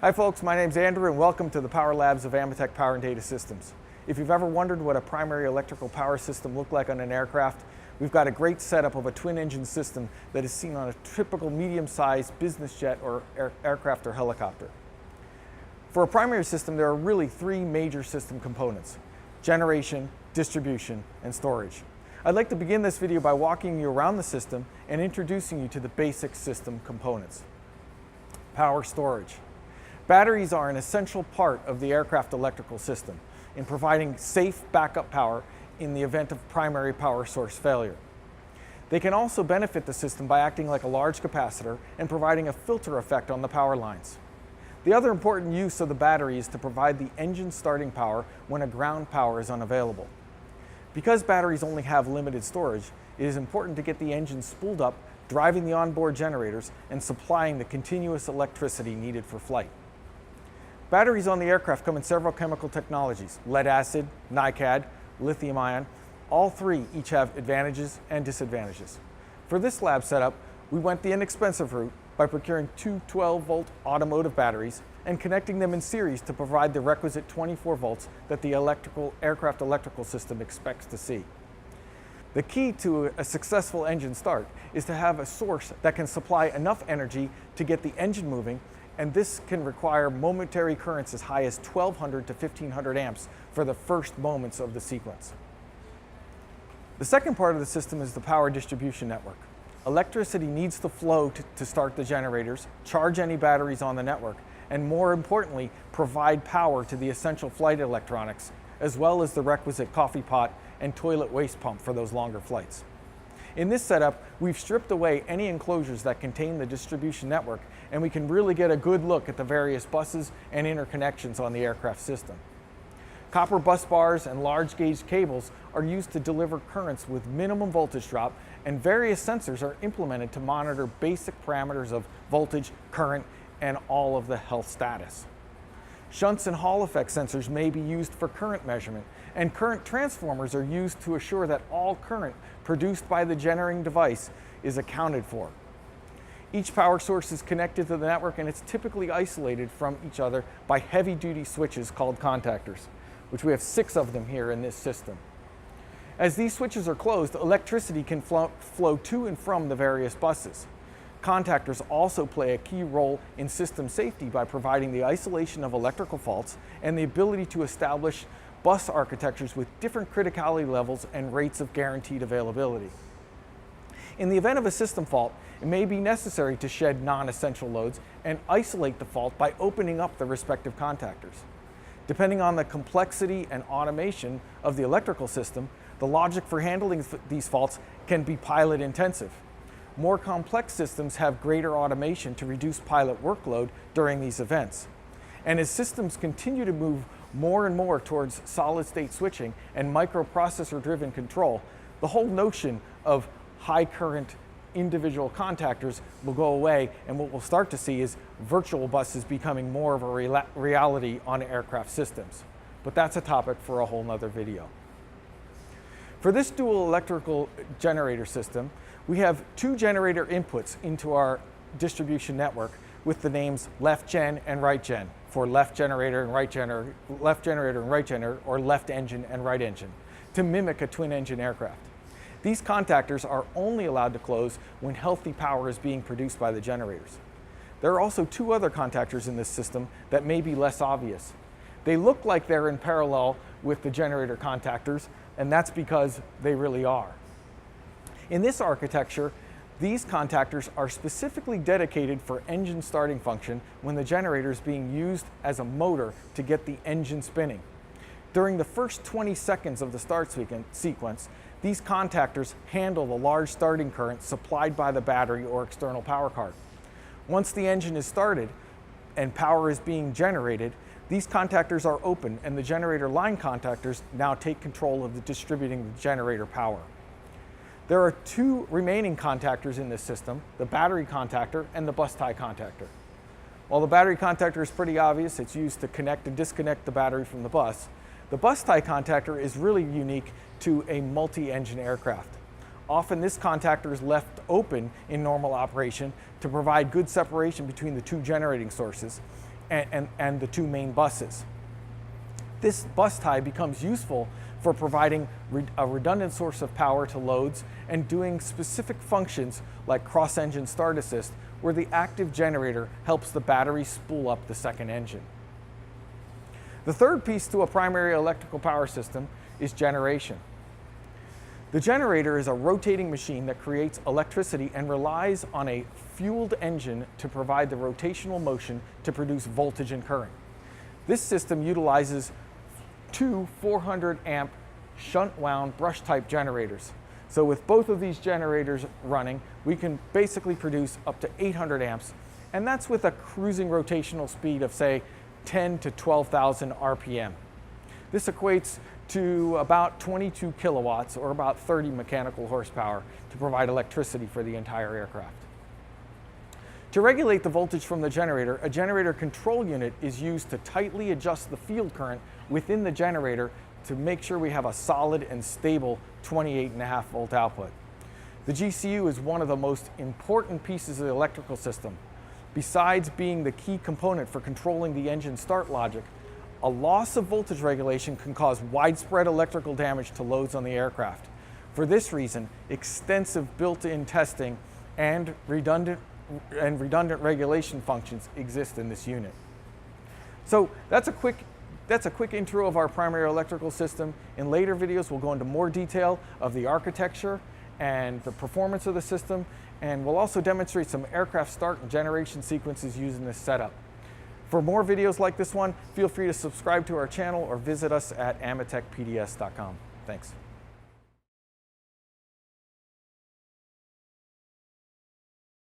Hi folks, my name's Andrew and welcome to the Power Labs of Ametek Power and Data Systems. If you've ever wondered what a primary electrical power system looked like on an aircraft, we've got a great setup of a twin engine system that is seen on a typical medium-sized business jet or aircraft or helicopter. For a primary system, there are really three major system components: generation, distribution, and storage. I'd like to begin this video by walking you around the system and introducing you to the basic system components. Power storage. Batteries are an essential part of the aircraft electrical system in providing safe backup power in the event of primary power source failure. They can also benefit the system by acting like a large capacitor and providing a filter effect on the power lines. The other important use of the battery is to provide the engine starting power when a ground power is unavailable. Because batteries only have limited storage, it is important to get the engine spooled up, driving the onboard generators and supplying the continuous electricity needed for flight. Batteries on the aircraft come in several chemical technologies: lead acid, NiCad, lithium ion. All three each have advantages and disadvantages. For this lab setup, we went the inexpensive route by procuring two 12-volt automotive batteries and connecting them in series to provide the requisite 24 volts that the aircraft electrical system expects to see. The key to a successful engine start is to have a source that can supply enough energy to get the engine moving, and this can require momentary currents as high as 1200 to 1500 amps for the first moments of the sequence. The second part of the system is the power distribution network. Electricity needs to flow to start the generators, charge any batteries on the network, and more importantly, provide power to the essential flight electronics, as well as the requisite coffee pot and toilet waste pump for those longer flights. In this setup, we've stripped away any enclosures that contain the distribution network, and we can really get a good look at the various buses and interconnections on the aircraft system. Copper bus bars and large gauge cables are used to deliver currents with minimum voltage drop, and various sensors are implemented to monitor basic parameters of voltage, current, and all of the health status. Shunts and Hall effect sensors may be used for current measurement, and current transformers are used to assure that all current produced by the generating device is accounted for. Each power source is connected to the network, and it's typically isolated from each other by heavy-duty switches called contactors, which we have 6 of them here in this system. As these switches are closed, electricity can flow to and from the various buses. Contactors also play a key role in system safety by providing the isolation of electrical faults and the ability to establish bus architectures with different criticality levels and rates of guaranteed availability. In the event of a system fault, it may be necessary to shed non-essential loads and isolate the fault by opening up the respective contactors. Depending on the complexity and automation of the electrical system, the logic for handling these faults can be pilot intensive. More complex systems have greater automation to reduce pilot workload during these events. And as systems continue to move more and more towards solid-state switching and microprocessor-driven control, the whole notion of high current individual contactors will go away, and what we'll start to see is virtual buses becoming more of a reality on aircraft systems. But that's a topic for a whole nother video. For this dual electrical generator system, we have 2 generator inputs into our distribution network with the names left gen and right gen for left generator and right generator, or left engine and right engine, to mimic a twin engine aircraft. These contactors are only allowed to close when healthy power is being produced by the generators. There are also 2 other contactors in this system that may be less obvious. They look like they're in parallel with the generator contactors, and that's because they really are. In this architecture, these contactors are specifically dedicated for engine starting function when the generator is being used as a motor to get the engine spinning. During the first 20 seconds of the start sequence, these contactors handle the large starting current supplied by the battery or external power card. Once the engine is started and power is being generated, these contactors are open, and the generator line contactors now take control of distributing the generator power. There are 2 remaining contactors in this system: the battery contactor and the bus tie contactor. While the battery contactor is pretty obvious, it's used to connect and disconnect the battery from the bus, the bus tie contactor is really unique to a multi-engine aircraft. Often this contactor is left open in normal operation to provide good separation between the 2 generating sources, and the two main buses. This bus tie becomes useful for providing a redundant source of power to loads and doing specific functions like cross-engine start assist, where the active generator helps the battery spool up the second engine. The third piece to a primary electrical power system is generation. The generator is a rotating machine that creates electricity and relies on a fueled engine to provide the rotational motion to produce voltage and current. This system utilizes two 400 amp shunt wound brush type generators. So with both of these generators running, we can basically produce up to 800 amps, and that's with a cruising rotational speed of say 10 to 12,000 RPM. This equates to about 22 kilowatts or about 30 mechanical horsepower to provide electricity for the entire aircraft. To regulate the voltage from the generator, a generator control unit is used to tightly adjust the field current within the generator to make sure we have a solid and stable 28.5 volt output. The GCU is one of the most important pieces of the electrical system. Besides being the key component for controlling the engine start logic, a loss of voltage regulation can cause widespread electrical damage to loads on the aircraft. For this reason, extensive built-in testing and redundant regulation functions exist in this unit. So that's a quick intro of our primary electrical system. In later videos, we'll go into more detail of the architecture and the performance of the system, and we'll also demonstrate some aircraft start and generation sequences using this setup. For more videos like this one, feel free to subscribe to our channel or visit us at ametekpds.com. Thanks.